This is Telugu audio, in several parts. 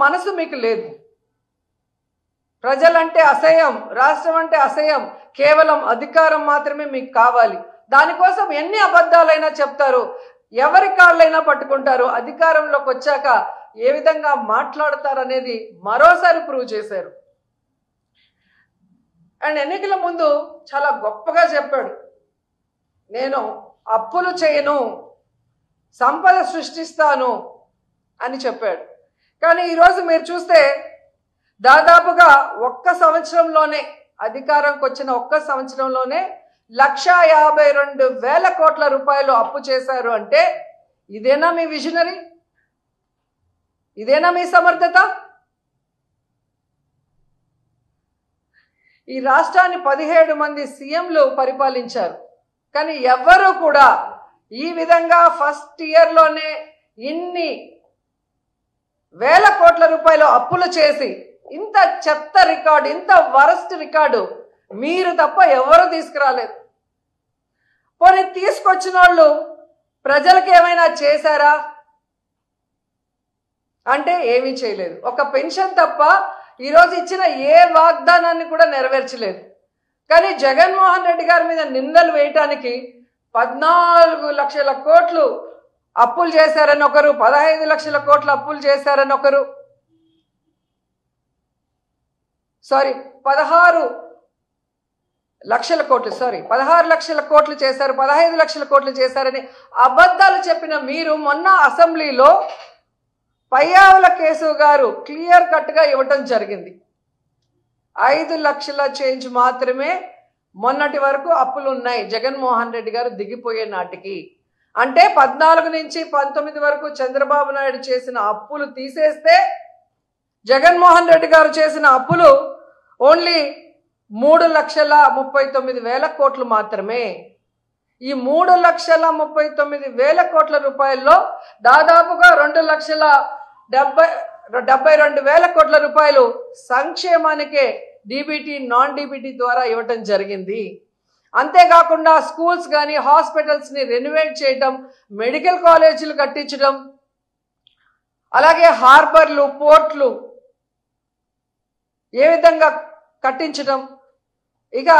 మనసు మీకు లేదు. ప్రజలంటే అసహ్యం, రాష్ట్రం అంటే అసహ్యం, కేవలం అధికారం మాత్రమే మీకు కావాలి. దానికోసం ఎన్ని అబద్ధాలైనా చెప్తారు, ఎవరి కాళ్ళైనా పట్టుకుంటారు. అధికారంలోకి వచ్చాక ఏ విధంగా మాట్లాడతారనేది మరోసారి ప్రూవ్ చేశారు. అండ్ ఎన్నికల ముందు చాలా గొప్పగా చెప్పాడు, నేను అప్పులు చేయను, సంపద సృష్టిస్తాను అని చెప్పాడు. కానీ ఈరోజు మీరు చూస్తే దాదాపుగా ఒక్క సంవత్సరంలోనే, అధికారంకి వచ్చిన ఒక్క సంవత్సరంలోనే 1,52,000 కోట్ల రూపాయలు అప్పు చేశారు. అంటే ఇదేనా మీ విజనరీ? ఇదేనా మీ సమర్థత? ఈ రాష్ట్రాన్ని 17 మంది సీఎంలు పరిపాలించారు. కానీ ఎవ్వరూ కూడా ఈ విధంగా ఫస్ట్ ఇయర్లోనే ఇన్ని వేల కోట్ల రూపాయలు అప్పులు చేసి ఇంత చెత్త రికార్డు, ఇంత వరస్ట్ రికార్డు మీరు తప్ప ఎవరు తీసుకురాలేదు. పోనీ తీసుకొచ్చిన వాళ్ళు ప్రజలకు ఏమైనా చేశారా అంటే ఏమీ చేయలేదు. ఒక పెన్షన్ తప్ప ఈరోజు ఇచ్చిన ఏ వాగ్దానాన్ని కూడా నెరవేర్చలేదు. కానీ జగన్మోహన్ రెడ్డి గారి మీద నిందలు వేయటానికి 14 లక్షల కోట్లు అప్పులు చేశారని ఒకరు, 15 లక్షల కోట్ల అప్పులు చేశారని ఒకరు, 16 లక్షల కోట్లు చేశారు, 15 లక్షల కోట్లు చేశారని అబద్ధాలు చెప్పిన మీరు మొన్న అసెంబ్లీలో పయ్యావుల కేశవ్ గారు క్లియర్ కట్గా ఇవ్వటం జరిగింది. 5 లక్షల చేంజ్ మాత్రమే మొన్నటి వరకు అప్పులు ఉన్నాయి జగన్మోహన్ రెడ్డి గారు దిగిపోయే నాటికి. అంటే 14 నుంచి 19 వరకు చంద్రబాబు నాయుడు చేసిన అప్పులు తీసేస్తే జగన్మోహన్ రెడ్డి గారు చేసిన అప్పులు ఓన్లీ 3,39,000 కోట్లు మాత్రమే. ఈ 3,39,000 కోట్ల రూపాయల్లో దాదాపుగా 2,72,000 కోట్ల రూపాయలు సంక్షేమానికే డీబీటీ, నాన్ డీబీటీ ద్వారా ఇవ్వటం జరిగింది. అంతేకాకుండా స్కూల్స్ కానీ హాస్పిటల్స్ని రెనోవేట్ చేయటం, మెడికల్ కాలేజీలు కట్టించడం, అలాగే హార్బర్లు, పోర్ట్లు ఏ విధంగా కట్టించడం, ఇక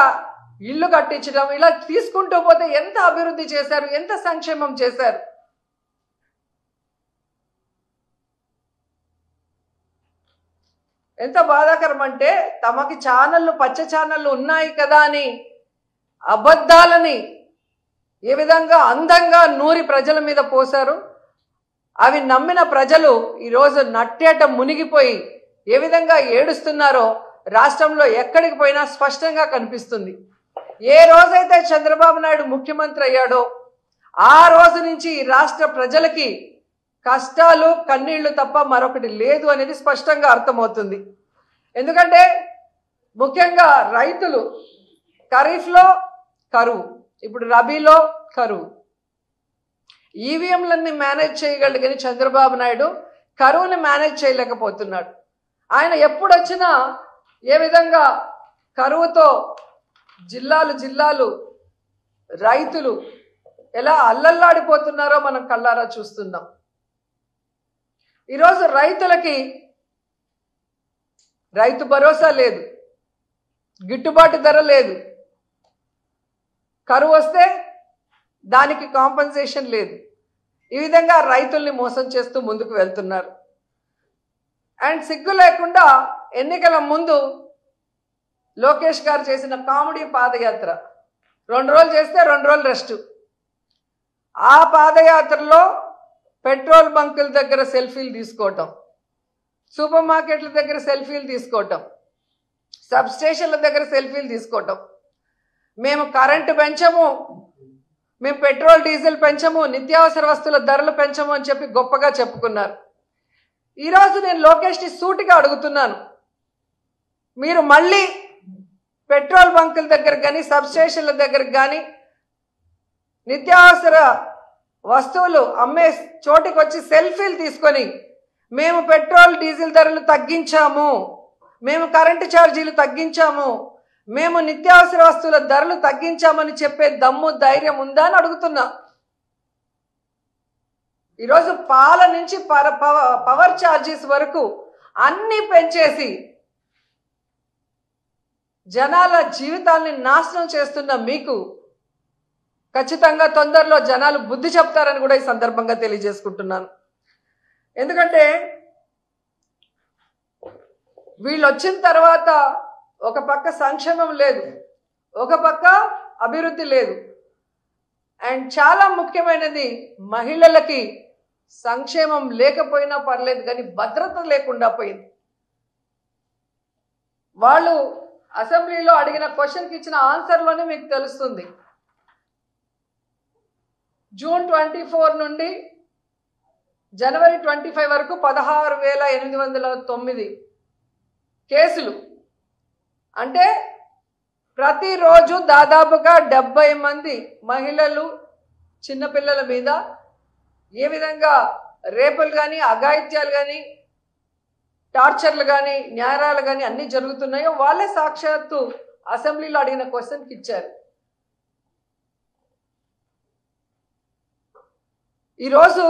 ఇల్లు కట్టించడం, ఇలా తీసుకుంటూ పోతే ఎంత అభివృద్ధి చేశారు, ఎంత సంక్షేమం చేశారు. ఎంత బాధాకరం అంటే తమకి ఛానళ్ళు, పచ్చ ఛానళ్ళు ఉన్నాయి కదా అని అబద్ధాలని ఏ విధంగా అందంగా నూరి ప్రజల మీద పోశారు. అవి నమ్మిన ప్రజలు ఈరోజు నట్టేట మునిగిపోయి ఏ విధంగా ఏడుస్తున్నారో రాష్ట్రంలో ఎక్కడికి పోయినా స్పష్టంగా కనిపిస్తుంది. ఏ రోజైతే చంద్రబాబు నాయుడు ముఖ్యమంత్రి అయ్యాడో ఆ రోజు నుంచి ఈ రాష్ట్ర ప్రజలకి కష్టాలు, కన్నీళ్లు తప్ప మరొకటి లేదు అనేది స్పష్టంగా అర్థమవుతుంది. ఎందుకంటే ముఖ్యంగా రైతులు ఖరీఫ్లో కరువు, ఇప్పుడు రబీలో కరువు. ఈవీఎంలన్నీ మేనేజ్ చేయగలడు కానీ చంద్రబాబు నాయుడు కరువుని మేనేజ్ చేయలేకపోతున్నాడు. ఆయన ఎప్పుడు వచ్చినా ఏ విధంగా కరువుతో జిల్లాలు రైతులు ఎలా అల్లల్లాడిపోతున్నారో మనం కళ్ళారా చూస్తున్నాం. ఈరోజు రైతులకి రైతు భరోసా లేదు, గిట్టుబాటు ధర లేదు, కరువు వస్తే దానికి కాంపెన్సేషన్ లేదు. ఈ విధంగా రైతుల్ని మోసం చేస్తూ ముందుకు వెళ్తున్నారు. అండ్ సిగ్గు లేకుండా ఎన్నికల ముందు లోకేష్ గారు చేసిన కామెడీ పాదయాత్ర 2 రోజులు చేస్తే 2 రోజులు రెస్ట్. ఆ పాదయాత్రలో పెట్రోల్ బంకుల దగ్గర సెల్ఫీలు తీసుకోవటం, సూపర్ మార్కెట్ల దగ్గర సెల్ఫీలు తీసుకోవటం, సబ్ స్టేషన్ల దగ్గర సెల్ఫీలు తీసుకోవటం, మేము కరెంటు పెంచము, మేము పెట్రోల్ డీజిల్ పెంచము, నిత్యావసర వస్తువుల ధరలు పెంచము అని చెప్పి గొప్పగా చెప్పుకున్నారు. ఈరోజు నేను లోకేష్ని సూటిగా అడుగుతున్నాను, మీరు మళ్ళీ పెట్రోల్ బంకుల దగ్గర కానీ సబ్ స్టేషన్ల దగ్గర కానీ నిత్యావసర వస్తువులు అమ్మే చోటికి వచ్చి సెల్ఫీలు తీసుకొని మేము పెట్రోల్ డీజిల్ ధరలు తగ్గించాము, మేము కరెంటు ఛార్జీలు తగ్గించాము, మేము నిత్యావసర వస్తువుల ధరలు తగ్గించామని చెప్పే దమ్ము, ధైర్యం ఉందా అని అడుగుతున్నా. ఈరోజు పాల నుంచి పవర్ ఛార్జెస్ వరకు అన్నీ పెంచేసి జనాల జీవితాల్ని నాశనం చేస్తున్న మీకు ఖచ్చితంగా తొందరలో జనాలు బుద్ధి చెప్తారని కూడా ఈ సందర్భంగా తెలియజేసుకుంటున్నాను. ఎందుకంటే వీళ్ళు వచ్చిన తర్వాత ఒక పక్క సంక్షేమం లేదు, ఒక పక్క అభివృద్ధి లేదు, అండ్ చాలా ముఖ్యమైనది మహిళలకి సంక్షేమం లేకపోయినా పర్లేదు కానీ భద్రత లేకుండా పోయింది. వాళ్ళు అసెంబ్లీలో అడిగిన క్వశ్చన్కి ఇచ్చిన ఆన్సర్లోనే మీకు తెలుస్తుంది. జూన్ 24 నుండి జనవరి 25 వరకు 16,809 కేసులు. అంటే ప్రతిరోజు దాదాపుగా 70 మంది మహిళలు చిన్నపిల్లల మీద ఏ విధంగా రేపులు కానీ అఘాయిత్యాలు కానీ టార్చర్లు కానీ న్యాయాలు కానీ అన్నీ జరుగుతున్నాయో వాళ్ళే సాక్షాత్తు అసెంబ్లీలో అడిగిన క్వశ్చన్కి ఇచ్చారు. ఈరోజు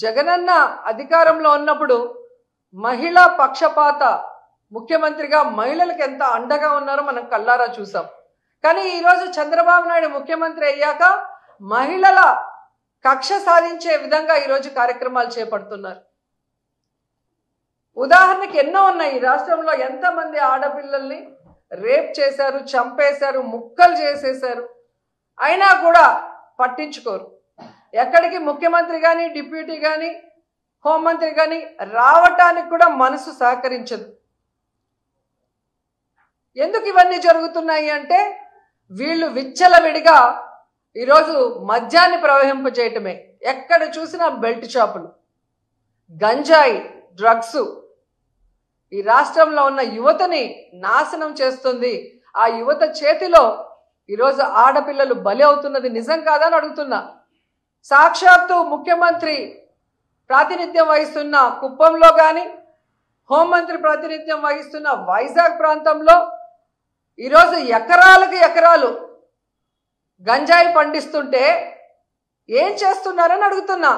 జగనన్న అధికారంలో ఉన్నప్పుడు మహిళా పక్షపాత ముఖ్యమంత్రిగా మహిళలకు ఎంత అండగా ఉన్నారో మనం కల్లారా చూసాం. కానీ ఈరోజు చంద్రబాబు నాయుడు ముఖ్యమంత్రి అయ్యాక మహిళల కక్ష సాధించే విధంగా ఈరోజు కార్యక్రమాలు చేపడుతున్నారు. ఉదాహరణకి ఎన్నో ఉన్నాయి. ఈ రాష్ట్రంలో ఎంతమంది ఆడపిల్లల్ని రేప్ చేశారు, చంపేశారు, ముక్కలు చేసేశారు, అయినా కూడా పట్టించుకోరు. ఎక్కడికి ముఖ్యమంత్రి కానీ డిప్యూటీ కానీ హోంమంత్రి కానీ రావటానికి కూడా మనసు సహకరించదు. ఎందుకు ఇవన్నీ జరుగుతున్నాయి అంటే వీళ్ళు విచ్చలవిడిగా ఈరోజు మద్యాన్ని ప్రవహింపజేయటమే. ఎక్కడ చూసినా బెల్ట్ షాపులు, గంజాయి, డ్రగ్స్ ఈ రాష్ట్రంలో ఉన్న యువతని నాశనం చేస్తుంది. ఆ యువత చేతిలో ఈరోజు ఆడపిల్లలు బలి అవుతున్నది నిజం కాదని అడుగుతున్నా. సాక్షాత్తు ముఖ్యమంత్రి ప్రాతినిధ్యం వహిస్తున్న కుప్పంలో కానీ హోంమంత్రి ప్రాతినిధ్యం వహిస్తున్న వైజాగ్ ప్రాంతంలో ఈరోజు ఎకరాలకు ఎకరాలు గంజాయి పండిస్తుంటే ఏం చేస్తున్నారని అడుగుతున్నా.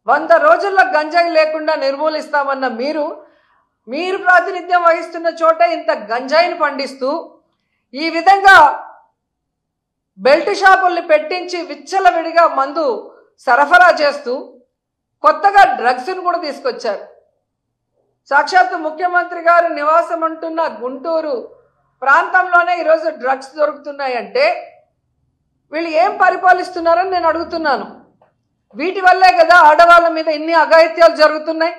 100 రోజుల్లో గంజాయి లేకుండా నిర్మూలిస్తామన్న మీరు ప్రాతినిధ్యం వహిస్తున్న చోట ఇంత గంజాయిని పండిస్తూ ఈ విధంగా బెల్ట్ షాపుల్ని పెట్టించి విచ్చలవిడిగా మందు సరఫరా చేస్తూ కొత్తగా డ్రగ్స్ను కూడా తీసుకొచ్చారు. సాక్షాత్తు ముఖ్యమంత్రి గారు నివాసం అంటున్న గుంటూరు ప్రాంతంలోనే ఈరోజు డ్రగ్స్ దొరుకుతున్నాయంటే వీళ్ళు ఏం పరిపాలిస్తున్నారని నేను అడుగుతున్నాను. వీటి వల్లే కదా ఆడవాళ్ళ మీద ఇన్ని అఘాయిత్యాలు జరుగుతున్నాయి.